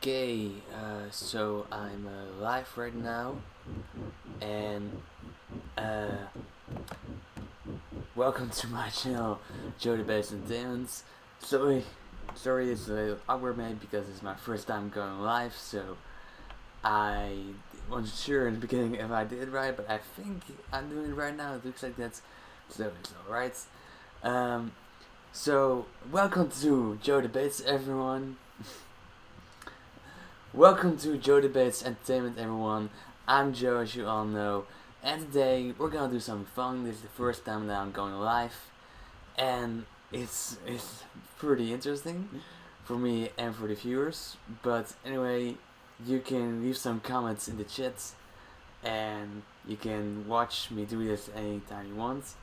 Okay, so I'm live right now, and uh, welcome to my channel, Joe the Best Entertainment. Sorry, it's a little awkward, mate, because it's my first time going live, so I wasn't sure in the beginning if I did it right, but I think I'm doing it right now. It looks like that's so it's alright. So welcome to Joe Debates, everyone. Welcome to Joe Debates Entertainment, everyone. I'm Joe, as you all know, and today we're gonna do something fun. This is the first time that I'm going live, and it's pretty interesting for me and for the viewers. But anyway, you can leave some comments in the chat, and you can watch me do this anytime you want.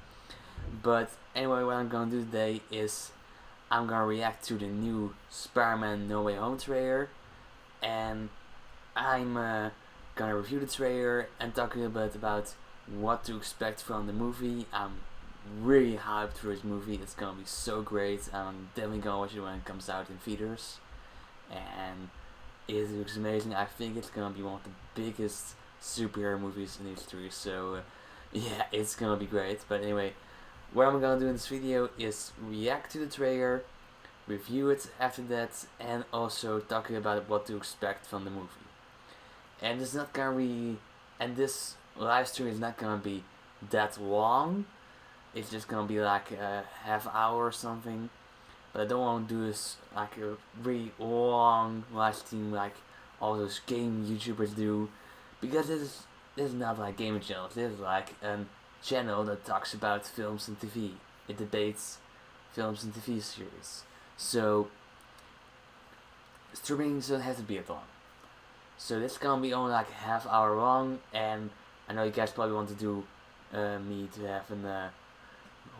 But anyway, what I'm gonna do today is I'm gonna react to the new Spider-Man No Way Home trailer. And I'm gonna review the trailer and talk a little bit about what to expect from the movie. I'm really hyped for this movie. It's gonna be so great. I'm definitely gonna watch it when it comes out in theaters, and it looks amazing. I think it's gonna be one of the biggest superhero movies in history. So yeah, it's gonna be great. But anyway, what I'm gonna do in this video is react to the trailer, review it after that, and also talking about what to expect from the movie. And it's not gonna be, and this live stream is not gonna be that long. It's just gonna be like a half hour or something. But I don't want to do this like a really long live stream like all those game YouTubers do, because this is not like gaming channels. This is like a channel that talks about films and TV. It debates films and TV series. So streaming doesn't have to be that long. So this is gonna be only like a half hour long, and I know you guys probably want to do me to have a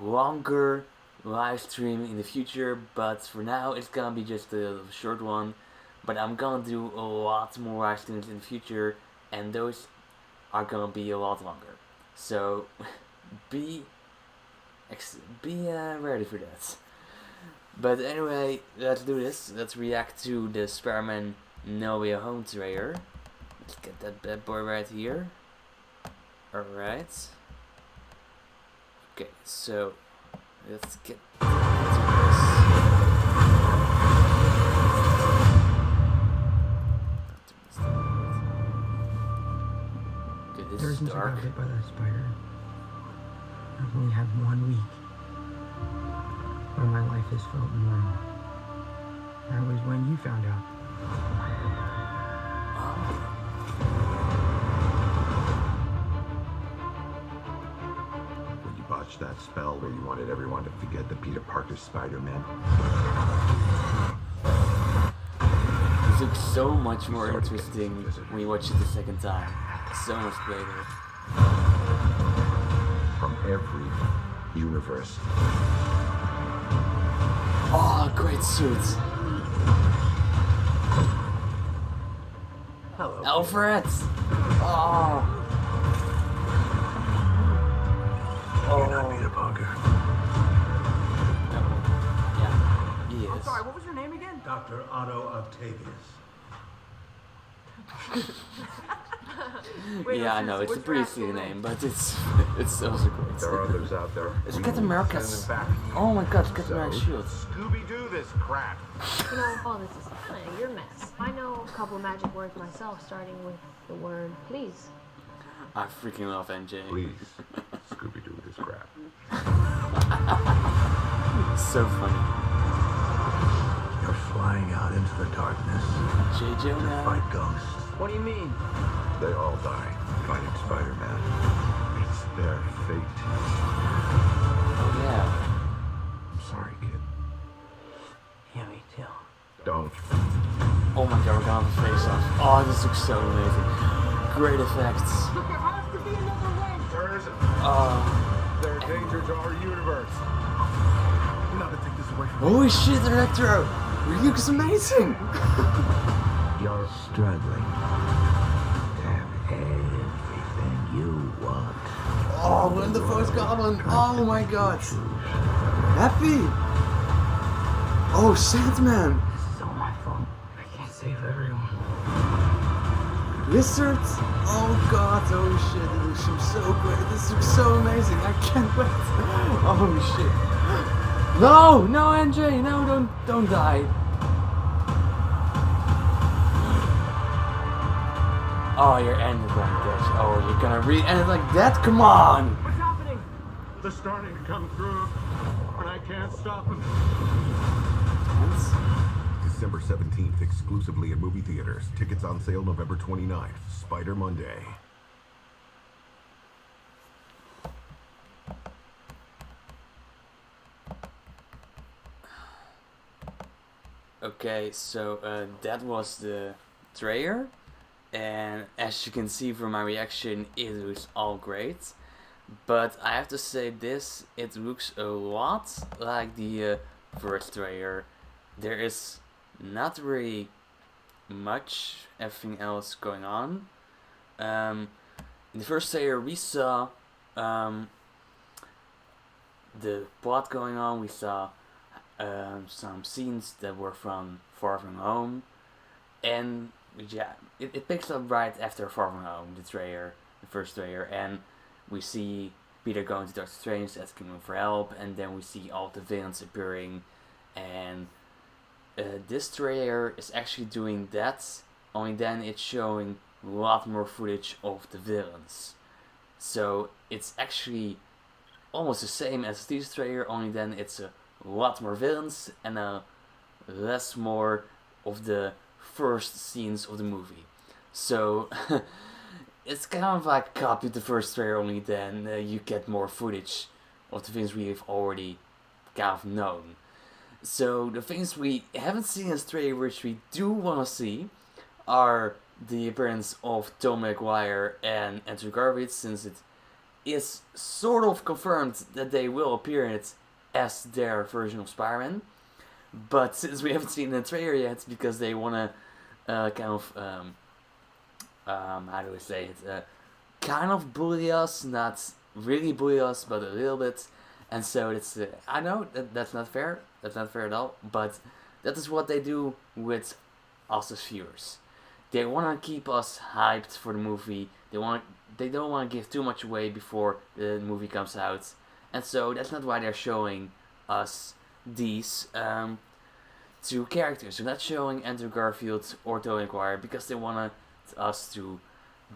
longer live stream in the future, but for now it's gonna be just a short one. But I'm gonna do a lot more live streams in the future, and those are gonna be a lot longer. So be ready for that. But anyway, let's do this. Let's react to the Spider-Man No Way Home trailer. Let's get that bad boy right here. Alright. Okay, so let's get into this. Okay, this Ever is since I dark. got bit by that spider, I've only had 1 week where my life has felt normal. That was when you found out. When you botched that spell where you wanted everyone to forget that Peter Parker's Spider-Man. This looks so much more interesting when you watch it the second time. So much greater. From every universe. Oh, great suit. Hello. Alfred! Oh. You're not Peter Parker. Yeah, he is. Sorry, what was your name again? Dr. Otto Octavius. Yeah, I know, it's a pretty silly name, but it's also great. There are others out there. It's Captain America's. Send them back. Oh my god, it's Captain America's shield. Scooby-Doo this crap. You know, all this is kind of your mess. I know a couple magic words myself, starting with the word please. I freaking love NJ. Please, Scooby-Doo this crap. So funny. You're flying out into the darkness J. to Jonah. fight ghosts. What do you mean? They all die fighting Spider-Man. It's their fate. Oh yeah. I'm sorry, kid. Yeah, me too. Don't. Oh my god, we're gonna have a face off. Oh, this looks so amazing. Great effects. There isn't. Oh. They're a danger to our universe. We're not gonna take this away from Holy shit, Electro! He looks amazing! You're struggling to have everything you want. Oh, and the first goblin! Oh my god! Happy! Oh, Sandman! It's all my fault. I can't save everyone. Lizard! Oh god, oh shit, it looks so great, this looks so amazing, I can't wait! Oh shit. No! No, NJ, no, don't die. Oh, you're ending like this. Oh, you're gonna end it like that? Come on! What's happening? They're starting to come through, and I can't stop them. December 17th, exclusively in movie theaters. Tickets on sale November 29th. Spider Monday. Okay, so that was the trailer, and as you can see from my reaction, it looks all great. But I have to say this, it looks a lot like the first trailer. There is not really much everything else going on. In the first trailer we saw the plot going on, we saw some scenes that were from Far From Home, and yeah, it picks up right after Far From Home, the trailer, the first trailer, and we see Peter going to Doctor Strange asking him for help, and then we see all the villains appearing, and this trailer is actually doing that, only then it's showing a lot more footage of the villains. So it's actually almost the same as this trailer, only then it's a lot more villains and less more of the first scenes of the movie. So it's kind of like copy the first trailer, only then you get more footage of the things we've already kind of known. So the things we haven't seen in this trailer, which we do want to see, are the appearance of Tom Maguire and Andrew Garfield, since it is sort of confirmed that they will appear in it as their version of Spider-Man. But since we haven't seen the trailer yet, because they want to kind of, how do I say it, kind of bully us, not really bully us, but a little bit. And so it's, I know that's not fair, that's not fair at all, but that is what they do with us as viewers. They want to keep us hyped for the movie, they don't want to give too much away before the movie comes out, and so that's not why they're showing us these two characters. They're not showing Andrew Garfield or Tobey Maguire because they want us to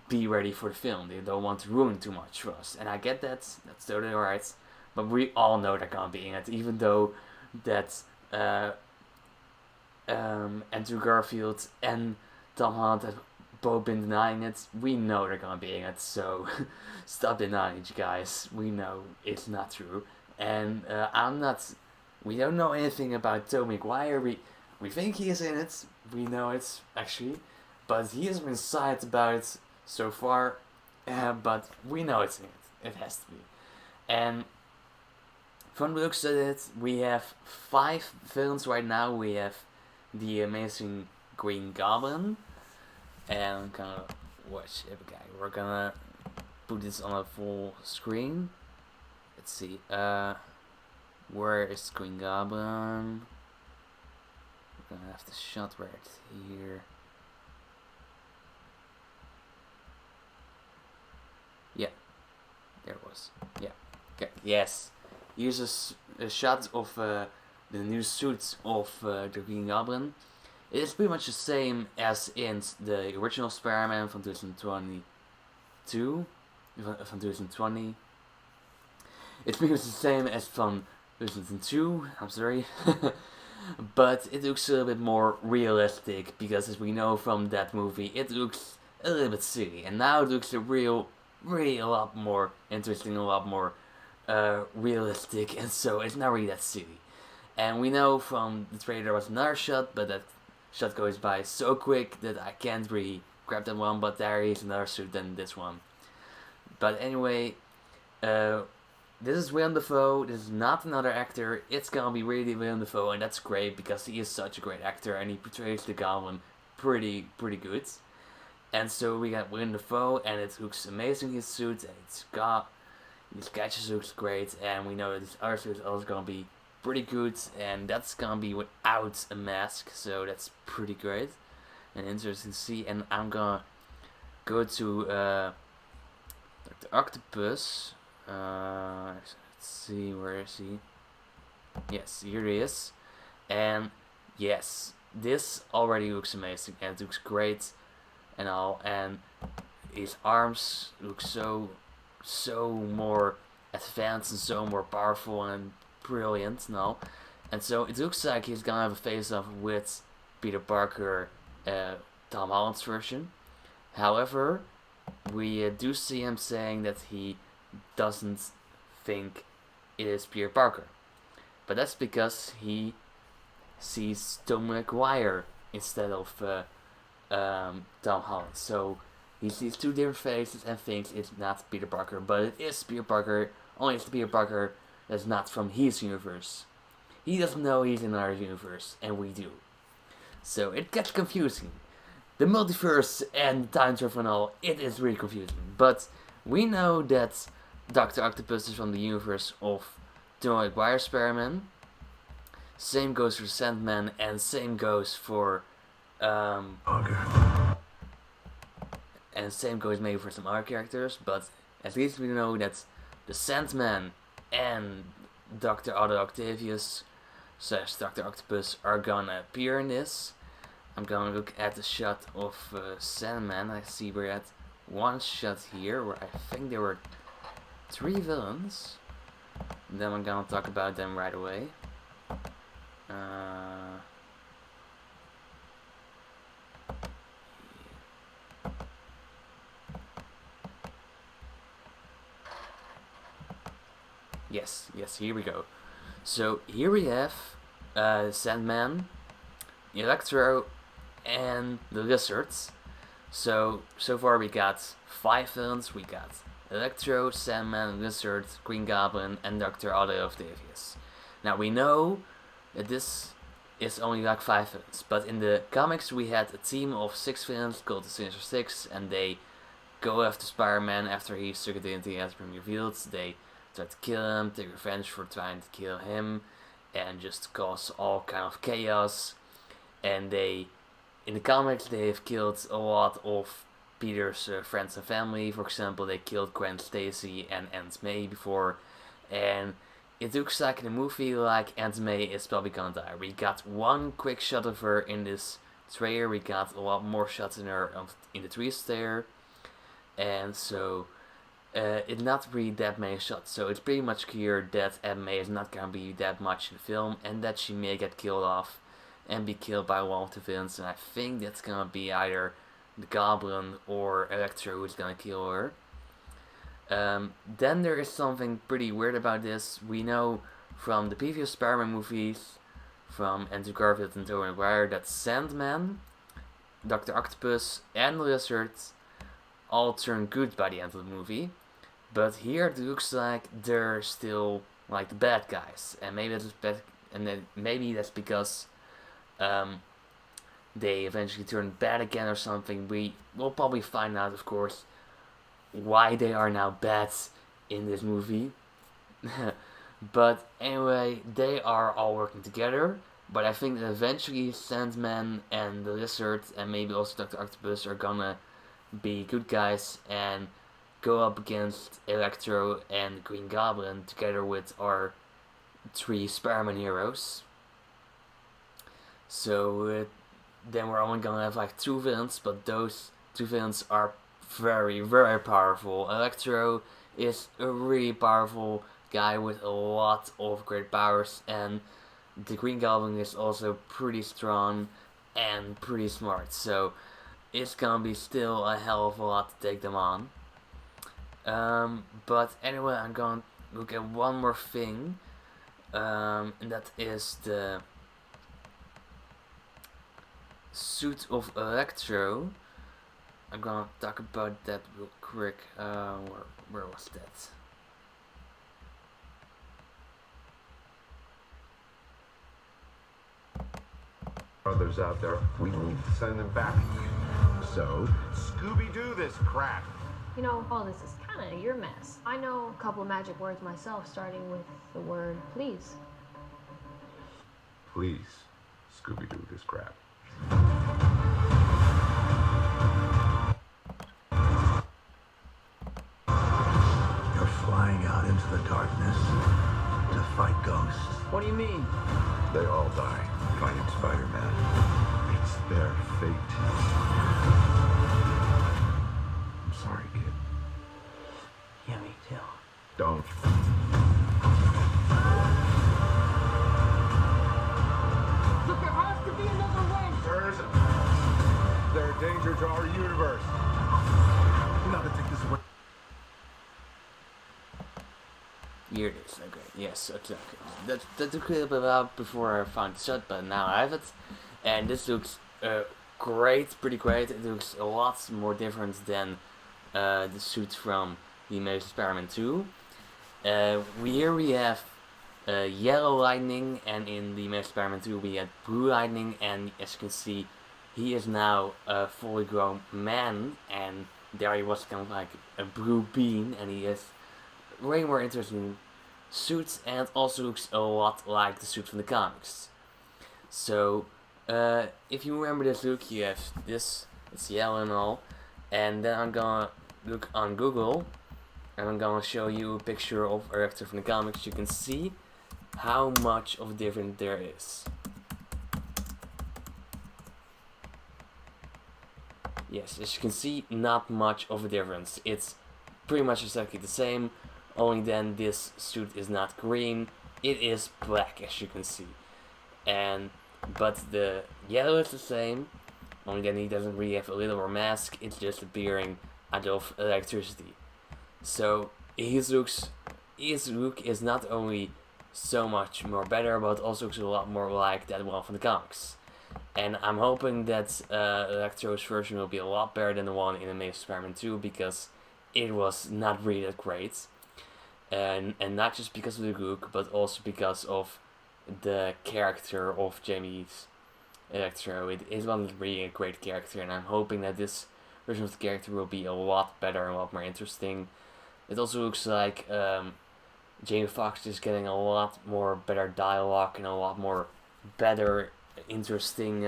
be ready for the film. They don't want to ruin too much for us, and I get that, that's totally alright. But we all know they're gonna be in it, even though that Andrew Garfield and Tom Holland have both been denying it. We know they're gonna be in it, so stop denying it, you guys. We know it's not true, and we don't know anything about Tobey Maguire. We think he is in it. We know it actually, but he hasn't been silent about it so far. But we know it's in it. It has to be, and from the looks of it, we have 5 villains right now. We have the Amazing Green Goblin, and I'm gonna watch it. Okay, we're gonna put this on a full screen. Let's see. Where is Green Goblin? We're gonna have the shot right here. Yeah, there it was. Yeah. Okay. Yes. Here's a shot of the new suit of the Green Goblin. It is pretty much the same as in the original Spider-Man from 2022. From 2020. It's pretty much the same as from 2002. I'm sorry. But it looks a little bit more realistic, because as we know from that movie, it looks a little bit silly. And now it looks really a lot more interesting, a lot more realistic, and so it's not really that silly. And we know from the trailer there was another shot, but that shot goes by so quick that I can't really grab that one, but there is another suit than this one. But anyway, this is Willem Dafoe, this is not another actor, it's gonna be really Willem Dafoe, and that's great because he is such a great actor and he portrays the Goblin pretty good. And so we got Willem Dafoe, and it looks amazing, his suit, and his sketches looks great, and we know that this other suit is also gonna be pretty good, and that's gonna be without a mask, so that's pretty great and interesting to see. And I'm gonna go to Dr. Octopus. Let's see, where is he? Yes, here he is. And yes, this already looks amazing and it looks great and all, and his arms look so more advanced and so more powerful and brilliant and all. And so it looks like he's gonna have a face-off with Peter Parker, Tom Holland's version. However, we do see him saying that he doesn't think it is Peter Parker. But that's because he sees Tom Maguire instead of Tom Holland. So he sees two different faces and thinks it's not Peter Parker, but it is Peter Parker. Only it's Peter Parker that's not from his universe. He doesn't know he's in our universe, and we do. So it gets confusing. The multiverse and time travel and all, it is really confusing. But we know that Dr. Octopus is from the universe of Tom Maguire Spider-Man. Same goes for Sandman, and same goes for and same goes maybe for some other characters, but at least we know that the Sandman and Dr. Otto Octavius / Dr. Octopus are gonna appear in this. I'm gonna look at the shot of Sandman. I see we're at one shot here where I think there were 3 villains. And then I'm gonna talk about them right away. Yes, here we go. So here we have Sandman, Electro, and the Lizards. So far we got 5 villains. We got Electro, Sandman, Lizard, Green Goblin, and Dr. Otto Octavius. Now we know that this is only like 5 villains, but in the comics we had a team of 6 villains called the Sinister Six, and they go after Spider-Man after his secret identity has been revealed. They try to kill him, take revenge for trying to kill him, and just cause all kind of chaos. And they, in the comics, they have killed a lot of Peter's friends and family. For example, they killed Gwen Stacy and Aunt May before, and it looks like in the movie like Aunt May is probably gonna die. We got one quick shot of her in this trailer. We got a lot more shots in her in the trees there, and so it's not really that many shots. So it's pretty much clear that Aunt May is not gonna be that much in the film, and that she may get killed off and be killed by one of the villains. And I think that's gonna be either the Goblin or Electro who's gonna kill her. Then there is something pretty weird about this. We know from the previous Spider-Man movies, from Andrew Garfield and Tobey Maguire, that Sandman, Dr. Octopus, and Lizard all turn good by the end of the movie. But here it looks like they're still like the bad guys, and maybe that's because they eventually turn bad again or something. We will probably find out, of course, why they are now bad in this movie. But anyway, they are all working together. But I think that eventually Sandman and the Lizard and maybe also Dr. Octopus are gonna be good guys and go up against Electro and Green Goblin together with our 3 Spider-Man heroes. So then we're only gonna have like 2 villains, but those 2 villains are very, very powerful. Electro is a really powerful guy with a lot of great powers, and the Green Goblin is also pretty strong and pretty smart. So it's gonna be still a hell of a lot to take them on. But anyway, I'm gonna look at one more thing, and that is the suit of Electro. I'm gonna talk about that real quick. Where was that? Others out there, we need to send them back. So, Scooby-Doo this crap. You know, all this is kind of your mess. I know a couple of magic words myself, starting with the word please. Please, Scooby-Doo this crap. flying out into the darkness to fight ghosts. What do you mean? They all die fighting Spider-Man. It's their fate. I'm sorry, kid. Yeah, me too. Don't. Look, there has to be another way. There isn't. They're a danger to our universe. We're not gonna take this away. Here it is. Okay, yes, exactly. That took a little bit out before I found the shot, but now I have it. And this looks great, pretty great. It looks a lot more different than the suit from the Amazing Spider-Man 2. Here we have yellow lightning, and in the Amazing Spider-Man 2 we had blue lightning, and as you can see, he is now a fully grown man, and there he was kind of like a blue bean, and he has way more interesting suit, and also looks a lot like the suit from the comics. So, if you remember this look, you have this, it's yellow and all, and then I'm gonna look on Google, and I'm gonna show you a picture of Electro from the comics. You can see how much of a difference there is. Yes, as you can see, not much of a difference. It's pretty much exactly the same, only then this suit is not green, it is black, as you can see. But the yellow is the same, only then he doesn't really have a little more mask, it's just appearing out of electricity. So his look is not only so much more better, but also looks a lot more like that one from the comics. And I'm hoping that Electro's version will be a lot better than the one in Amazing Spider-Man 2, because it was not really that great. And not just because of the look, but also because of the character of Jamie's Electro. It wasn't really a great character, and I'm hoping that this version of the character will be a lot better and a lot more interesting. It also looks like Jamie Foxx is getting a lot more better dialogue and a lot more better interesting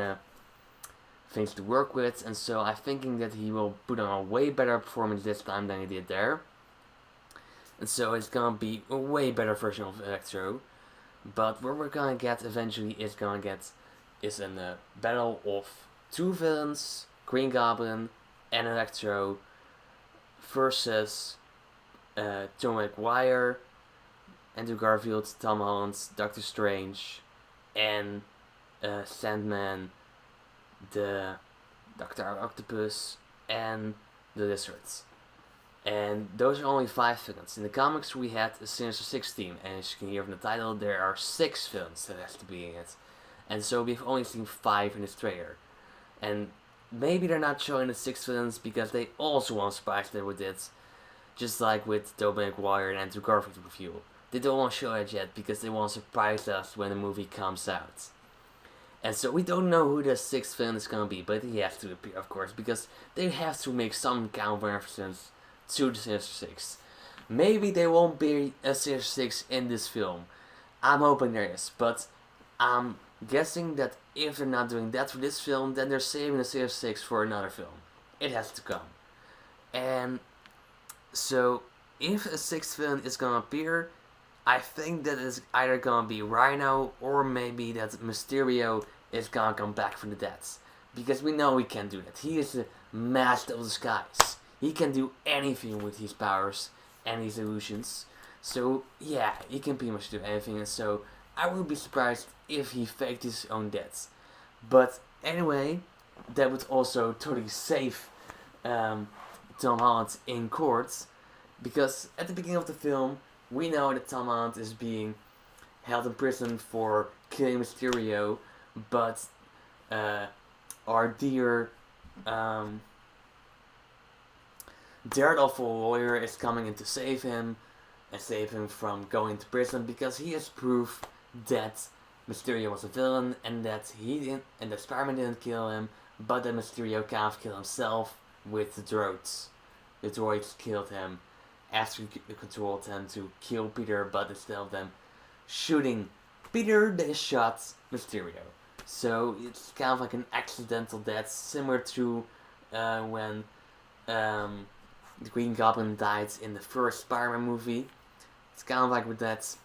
things to work with, and so I'm thinking that he will put on a way better performance this time than he did there. And so it's gonna be a way better version of Electro. But what we're gonna get eventually is a battle of two villains, Green Goblin and Electro, versus Tom Maguire, Andrew Garfield, Tom Holland, Doctor Strange, and Sandman, the Dr. Octopus, and the Lizards. And those are only 5 villains. In the comics we had a Sinister Six team, and as you can hear from the title, there are 6 villains that has to be in it. And so we've only seen 5 in this trailer. And maybe they're not showing the 6 villains because they also want to surprise them with it. Just like with Tobey Maguire and Andrew Garfield review. They don't want to show it yet because they want to surprise us when the movie comes out. And so we don't know who the 6th villain is going to be, but he has to appear, of course, because they have to make some kind of reference to the Sinister Six. Maybe there won't be a Sinister Six in this film. I'm hoping there is, but I'm guessing that if they're not doing that for this film, then they're saving the Sinister Six for another film. It has to come. And so, if a 6th villain is gonna appear, I think that it's either gonna be Rhino, or maybe that Mysterio is gonna come back from the dead. Because we know he can do that. He is the master of disguise. He can do anything with his powers and his illusions. So yeah, he can pretty much do anything, and so I would be surprised if he faked his own death. But anyway, that would also totally save Tom Holland in court, because at the beginning of the film, we know that Tom Holland is being held in prison for killing Mysterio, but our dear Daredevil lawyer is coming in to save him and save him from going to prison, because he has proof that Mysterio was a villain and that Spider-Man didn't kill him, but that Mysterio kind of killed himself with the droids. The droids killed him after he controlled them to kill Peter, but instead of them shooting Peter, they shot Mysterio. So it's kind of like an accidental death, similar to when the Green Goblin died in the first Spider-Man movie, It's kind of like with that,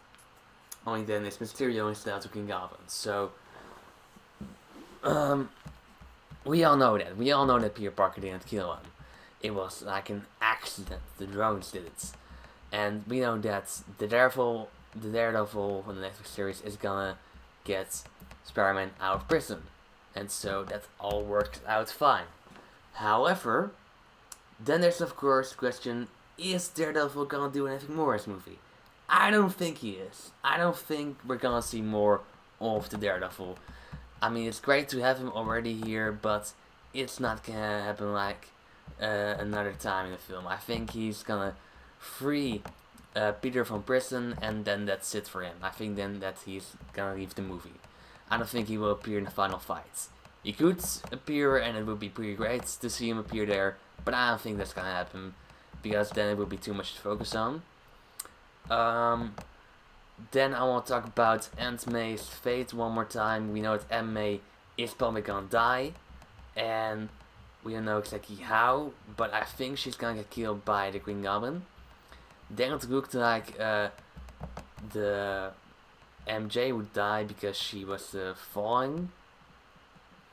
only then it's Mysterio instead of the Green Goblin. So, we all know that. We all know that Peter Parker didn't kill him. It was like an accident. The drones did it. And we know that the Daredevil from the Netflix series is gonna get Spider-Man out of prison. And so that all works out fine. However, then there's of course the question, is Daredevil gonna do anything more in this movie? I don't think he is. I don't think we're gonna see more of the Daredevil. I mean, it's great to have him already here, but it's not gonna happen like another time in the film. I think he's gonna free Peter from prison, and then that's it for him. I think then that he's gonna leave the movie. I don't think he will appear in the final fights. He could appear, and it would be pretty great to see him appear there, but I don't think that's gonna happen, because then it would be too much to focus on. Then I want to talk about Aunt May's fate one more time. We know that Aunt May is probably gonna die, and we don't know exactly how, but I think she's gonna get killed by the Green Goblin. Then it looked like the MJ would die because she was falling.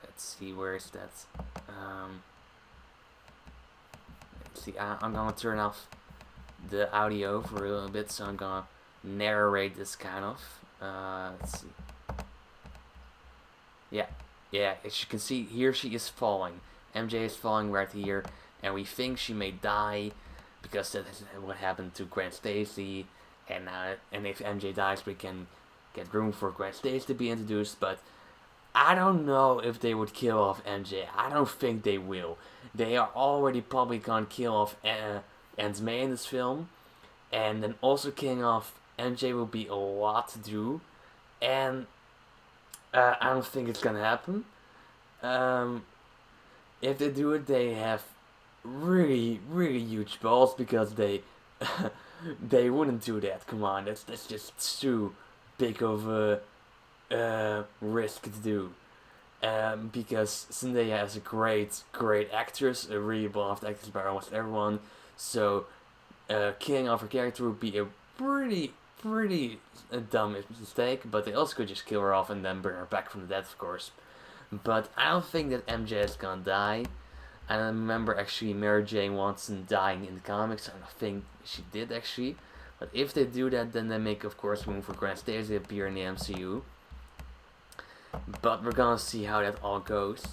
Let's see, where is that? Let's see, I'm gonna turn off the audio for a little bit, so I'm gonna narrate this kind of. Let's see. Yeah, as you can see here, she is falling. MJ is falling right here, and we think she may die because that is what happened to Gwen Stacy. And if MJ dies, we can get room for Gwen Stacy to be introduced. But I don't know if they would kill off MJ. I don't think they will. They are already probably gonna kill off Aunt May in this film, and then also killing off MJ will be a lot to do, and I don't think it's gonna happen. If they do it, they have really, really huge balls, because they they wouldn't do that. Come on, that's just too big of a risk to do. Because Zendaya is a great actress, a really beloved actress by almost everyone. So killing off her character would be a pretty dumb mistake. But they also could just kill her off and then bring her back from the dead, of course. But I don't think that MJ is gonna die. I remember actually Mary Jane Watson dying in the comics. I don't think she did actually. But if they do that, then they make, of course, room for Gwen Stacy to appear in the MCU. But we're gonna see how that all goes.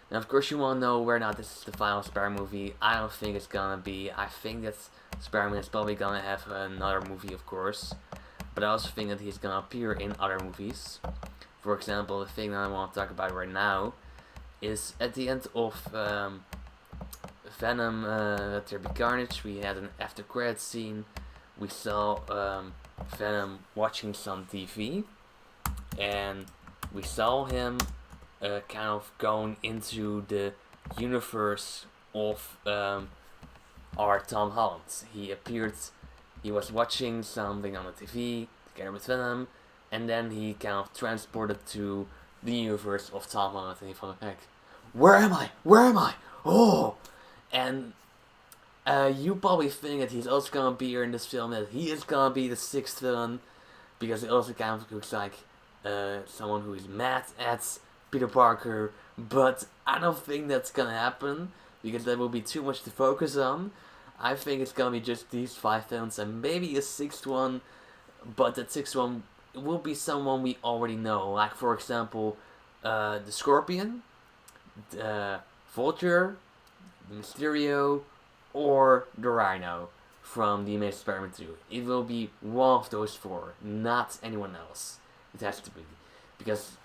And of course you wanna know whether or not this is the final Spider-Man movie. I don't think it's gonna be. I think that Spider-Man is probably gonna have another movie, of course. But I also think that he's gonna appear in other movies. For example, the thing that I want to talk about right now is at the end of Venom Let There Be Carnage, we had an after credits scene. We saw Venom watching some TV, and we saw him kind of going into the universe of our Tom Holland. He was watching something on the TV together with Venom, and then he kind of transported to the universe of Tom Holland, and he thought, like, where am I? Oh! And you probably think that he's also gonna be here in this film, that he is gonna be the sixth villain, because it also kind of looks like someone who is mad at Peter Parker, but I don't think that's gonna happen, because that will be too much to focus on. I think it's gonna be just these 5 villains and maybe a 6th one, but that 6th one will be someone we already know, like for example, the Scorpion, the Vulture, the Mysterio, or the Rhino from The Amazing Spider-Man 2. It will be one of those 4, not anyone else. It has to be. Because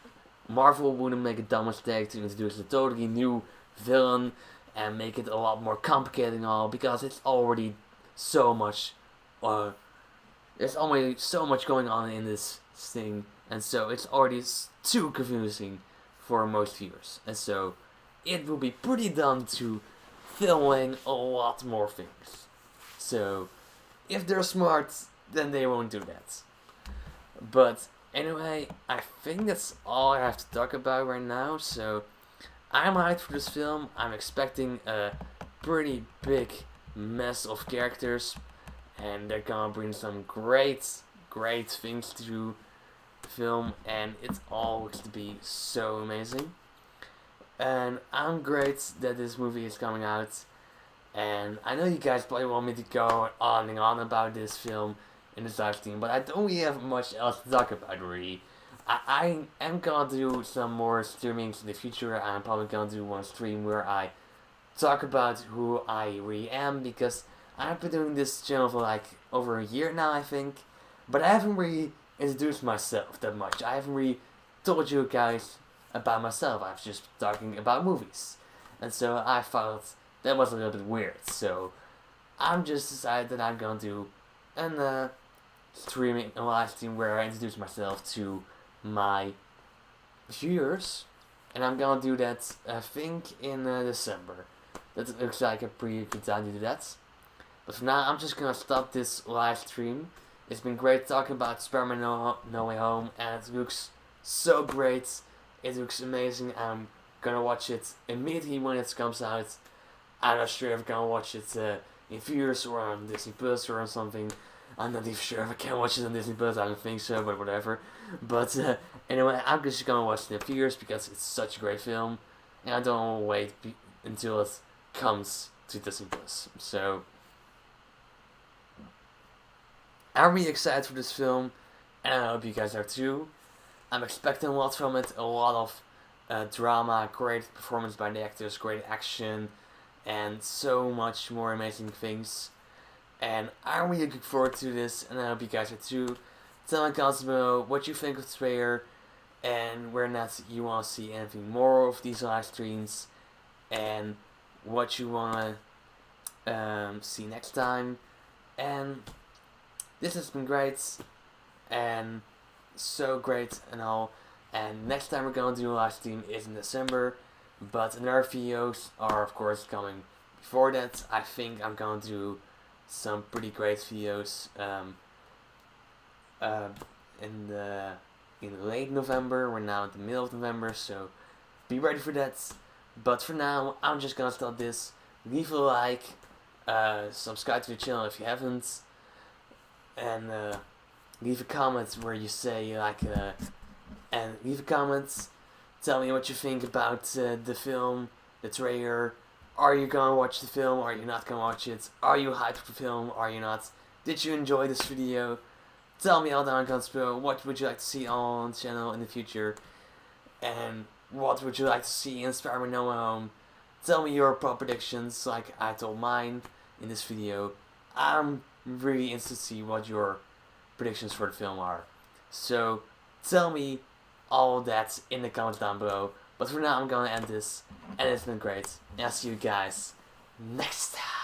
Marvel wouldn't make a dumb mistake to introduce a totally new villain and make it a lot more complicated and all, because it's already so much, there's already so much going on in this thing, and so it's already too confusing for most viewers. And so it will be pretty dumb to filming a lot more things. So if they're smart, then they won't do that. But anyway, I think that's all I have to talk about right now. So I'm hyped for this film. I'm expecting a pretty big mess of characters, and they're gonna bring some great things to the film, and it all looks to be so amazing. And I'm great that this movie is coming out, and I know you guys probably want me to go on and on about this film in this live stream, but I don't really have much else to talk about, really. I am gonna do some more streamings in the future. I'm probably gonna do one stream where I talk about who I really am, because I've been doing this channel for like over a year now, I think, but I haven't really introduced myself that much. I haven't really told you guys about myself. I was just talking about movies, and so I thought that was a little bit weird. So I'm just decided that I'm gonna do a live stream where I introduce myself to my viewers, and I'm gonna do that I think in December. That looks like a pretty good time to do that. But for now, I'm just gonna stop this live stream. It's been great talking about Spider-Man No Way Home, and it looks so great. It looks amazing. I'm gonna watch it immediately when it comes out. I'm not sure if I'm gonna watch it in theaters or on Disney Plus or on something. I'm not even sure if I can watch it on Disney Plus. I don't think so, but whatever. But anyway, I'm just gonna watch it in theaters because it's such a great film, and I don't want to wait until it comes to Disney Plus. So I'm really excited for this film, and I hope you guys are too. I'm expecting a lot from it, a lot of drama, great performance by the actors, great action, and so much more amazing things. And I'm really looking forward to this, and I hope you guys are too. Tell me in the comments below what you think of the trailer, and whether or not you want to see anything more of these live streams, and what you want to see next time. And this has been great, and so great and all. And next time we're going to do a live stream is in December, but another videos are of course coming before that. I think I'm going to do some pretty great videos in late November. We're now in the middle of November, so be ready for that. But for now, I'm just gonna stop this. Leave a like, subscribe to the channel if you haven't, and leave a comment where you say and leave a comment. Tell me what you think about the film, the trailer. Are you gonna watch the film? Are you not gonna watch it? Are you hyped for the film? Are you not? Did you enjoy this video? Tell me all down in the comments below. What would you like to see on the channel in the future? And what would you like to see in Spider-Man No Way Home? Tell me your predictions like I told mine in this video. I'm really interested to see what your predictions for the film are. So tell me all that in the comments down below. But for now, I'm gonna end this, and it's been great. And I'll see you guys next time.